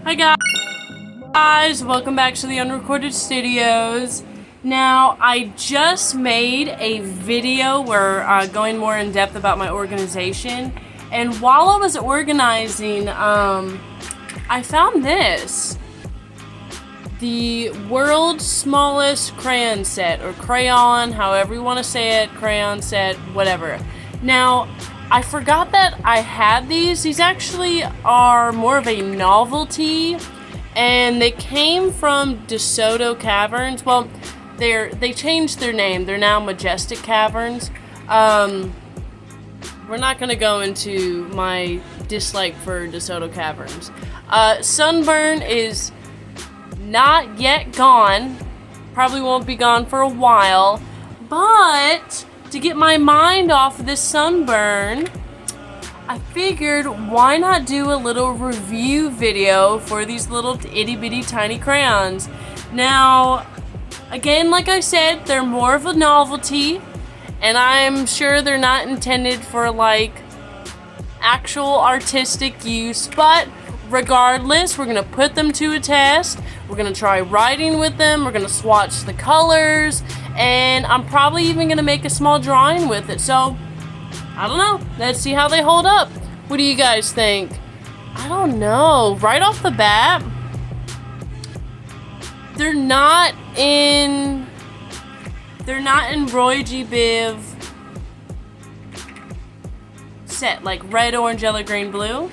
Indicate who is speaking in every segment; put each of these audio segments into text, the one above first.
Speaker 1: Hi guys, welcome back to the Unrecorded Studios. Now, I just made a video where going more in depth about my organization, and while I was organizing, I found this. The world's smallest crayon set, or crayon, however you want to say it, crayon set, whatever. Now, I forgot that I had these. These actually are more of a novelty, and they came from DeSoto Caverns. Well, they changed their name. They're now Majestic Caverns. We're not going to go into my dislike for DeSoto Caverns. Sunburn is not yet gone. Probably won't be gone for a while. But to get my mind off of this sunburn, I figured why not do a little review video for these little itty bitty tiny crayons. Now, again, like I said, they're more of a novelty, and I'm sure they're not intended for like actual artistic use, but regardless, we're gonna put them to a test. We're gonna try writing with them. We're gonna swatch the colors, and I'm probably even gonna make a small drawing with it. So, I don't know. Let's see how they hold up. What do you guys think? I don't know. Right off the bat, they're not in Roy G. Biv set, like red, orange, yellow, green, blue.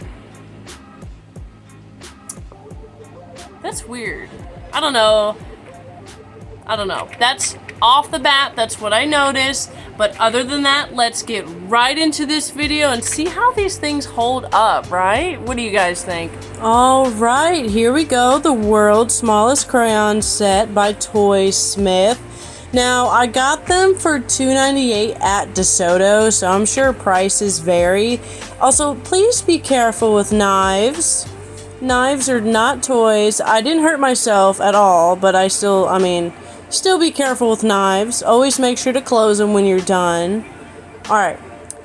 Speaker 1: That's weird. I don't know. That's off the bat, that's what I noticed. But other than that, let's get right into this video and see how these things hold up, right? What do you guys think? All right, here we go. The world's smallest crayon set by Toy Smith. Now, I got them for $2.98 at DeSoto, so I'm sure prices vary. Also, please be careful with knives. Knives are not toys. I didn't hurt myself at all, but still be careful with knives. Always make sure to close them when you're done. Alright,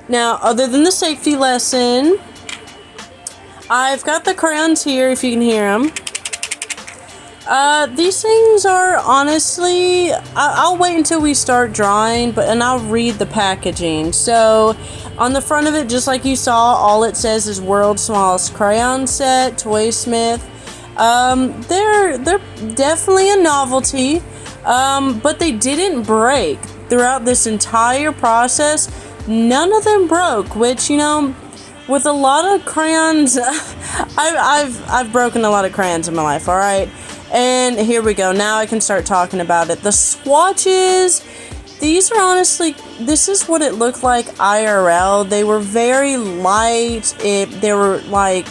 Speaker 1: now other than the safety lesson, I've got the crayons here if you can hear them. These things are honestly, I'll wait until we start drawing, and I'll read the packaging. So, on the front of it, just like you saw, all it says is World's Smallest Crayon Set, Toy Smith. They're definitely a novelty, but they didn't break. Throughout this entire process, none of them broke, which, you know, with a lot of crayons, I've broken a lot of crayons in my life, alright? And here we go. Now I can start talking about it. The swatches, these are honestly, this is what it looked like IRL. They were very light. They were like,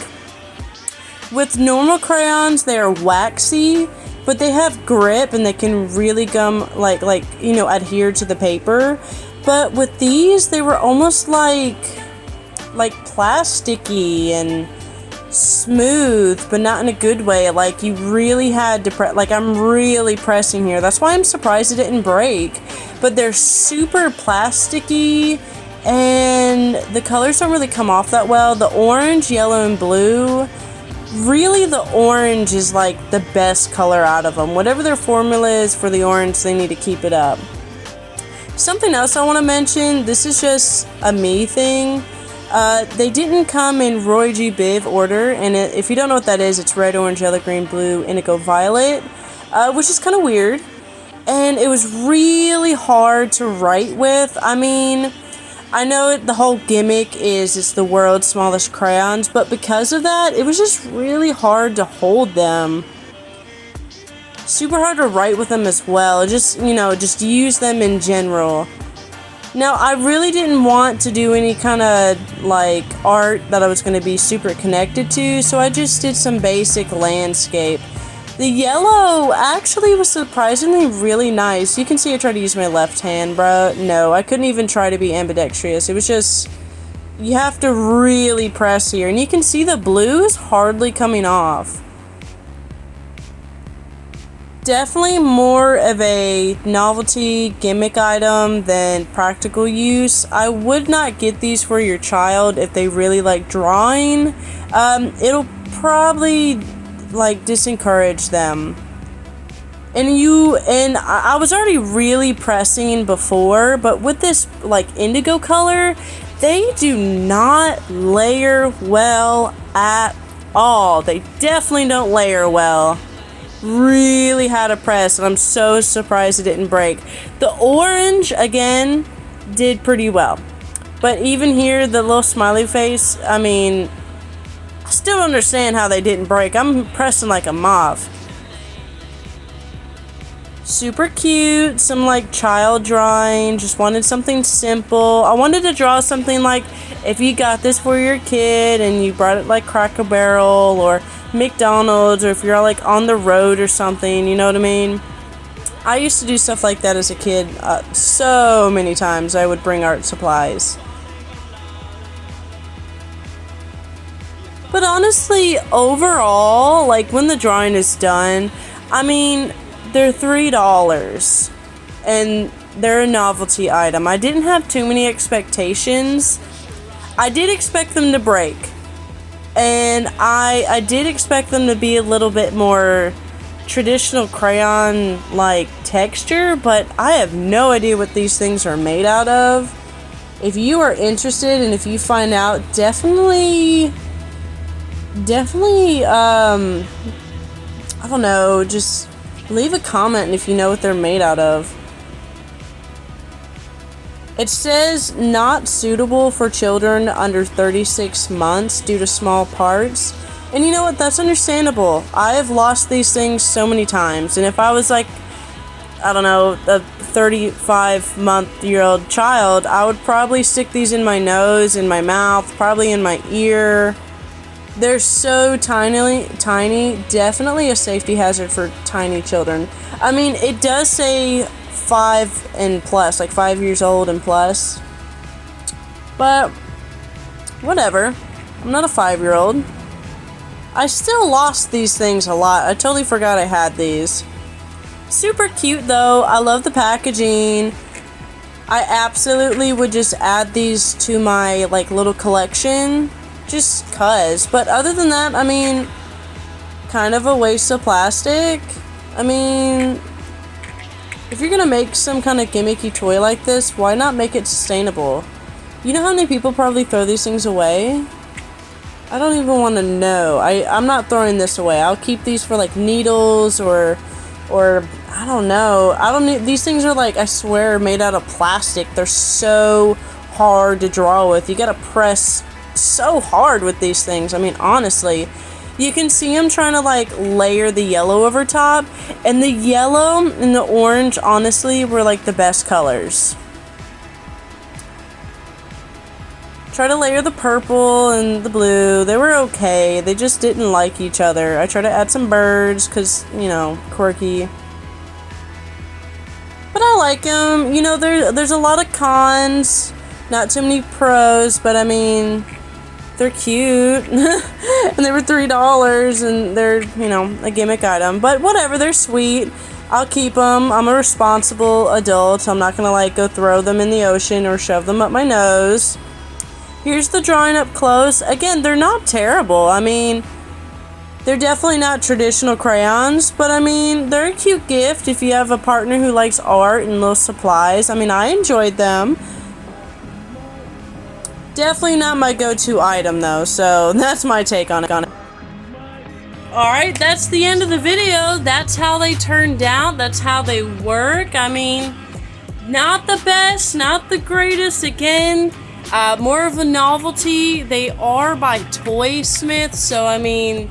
Speaker 1: with normal crayons, they are waxy, but they have grip and they can really gum, adhere to the paper. But with these, they were almost like plasticky and smooth, but not in a good way. Like, you really had to I'm really pressing here. That's why I'm surprised it didn't break. But they're super plasticky, and the colors don't really come off that well. The orange, yellow, and blue, really the orange is like the best color out of them. Whatever their formula is for the orange, they need to keep it up. Something else I want to mention, this is just a me thing. They didn't come in Roy G. Biv order, and if you don't know what that is, it's red, orange, yellow, green, blue, indigo, violet, which is kind of weird, and it was really hard to write with. I mean, I know the whole gimmick is it's the world's smallest crayons, but because of that, it was just really hard to hold them. Super hard to write with them as well, just use them in general. Now, I really didn't want to do any kind of, like, art that I was going to be super connected to, so I just did some basic landscape. The yellow actually was surprisingly really nice. You can see I tried to use my left hand, bro. No, I couldn't even try to be ambidextrous. It was just, you have to really press here. And you can see the blue is hardly coming off. Definitely more of a novelty gimmick item than practical use. I would not get these for your child if they really like drawing. It'll probably like disencourage them. And I was already really pressing before, but with this like indigo color, they do not layer well at all. They definitely don't layer well. Really had to press, and I'm so surprised it didn't break. The orange, again, did pretty well. But even here, the little smiley face, I mean, I still don't understand how they didn't break. I'm pressing like a moth. Super cute, some like child drawing, just wanted something simple. I wanted to draw something like if you got this for your kid and you brought it like Cracker Barrel or McDonald's, or if you're like on the road or something, you know what I mean? I used to do stuff like that as a kid so many times. I would bring art supplies. But honestly, overall, like when the drawing is done, I mean, they're $3 and they're a novelty item. I didn't have too many expectations. I did expect them to break, and I did expect them to be a little bit more traditional crayon like texture, but I have no idea what these things are made out of. If you are interested and if you find out, definitely I don't know, just leave a comment if you know what they're made out of. It says not suitable for children under 36 months due to small parts. And you know what? That's understandable. I have lost these things so many times. And if I was like, I don't know, a 35-month-old child, I would probably stick these in my nose, in my mouth, probably in my ear. They're so tiny, definitely a safety hazard for tiny children. I mean, it does say 5 and plus, like 5 years old and plus. But, whatever. I'm not a 5-year-old. I still lost these things a lot. I totally forgot I had these. Super cute though. I love the packaging. I absolutely would just add these to my like little collection. Just cuz. But other than that, I mean, kind of a waste of plastic. I mean, if you're gonna make some kind of gimmicky toy like this, why not make it sustainable? You know how many people probably throw these things away? I don't even want to know. I'm not throwing this away. I'll keep these for like needles or I don't know. I don't need, these things are like, I swear, made out of plastic. They're so hard to draw with. You gotta press so hard with these things. I mean, honestly, you can see them trying to like layer the yellow over top, and the yellow and the orange honestly were like the best colors. Try to layer the purple and the blue. They were okay. They just didn't like each other. I tried to add some birds because, you know, quirky. But I like them. You know, there's a lot of cons, not too many pros, but I mean, they're cute. And they were $3 and they're, you know, a gimmick item. But whatever, they're sweet. I'll keep them. I'm a responsible adult. I'm not going to like go throw them in the ocean or shove them up my nose. Here's the drawing up close. Again, they're not terrible. I mean, they're definitely not traditional crayons, but I mean, they're a cute gift if you have a partner who likes art and little supplies. I mean, I enjoyed them. Definitely not my go-to item though, so that's my take on it. Alright, that's the end of the video. That's how they turned out. That's how they work. I mean, not the best, not the greatest. Again, more of a novelty. They are by Toy Smith, so I mean,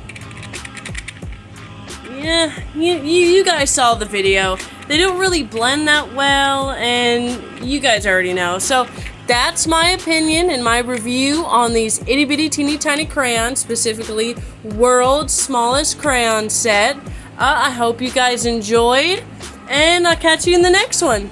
Speaker 1: yeah, you guys saw the video. They don't really blend that well, and you guys already know. So that's my opinion and my review on these itty bitty teeny tiny crayons, specifically World's Smallest Crayon Set. I hope you guys enjoyed, and I'll catch you in the next one.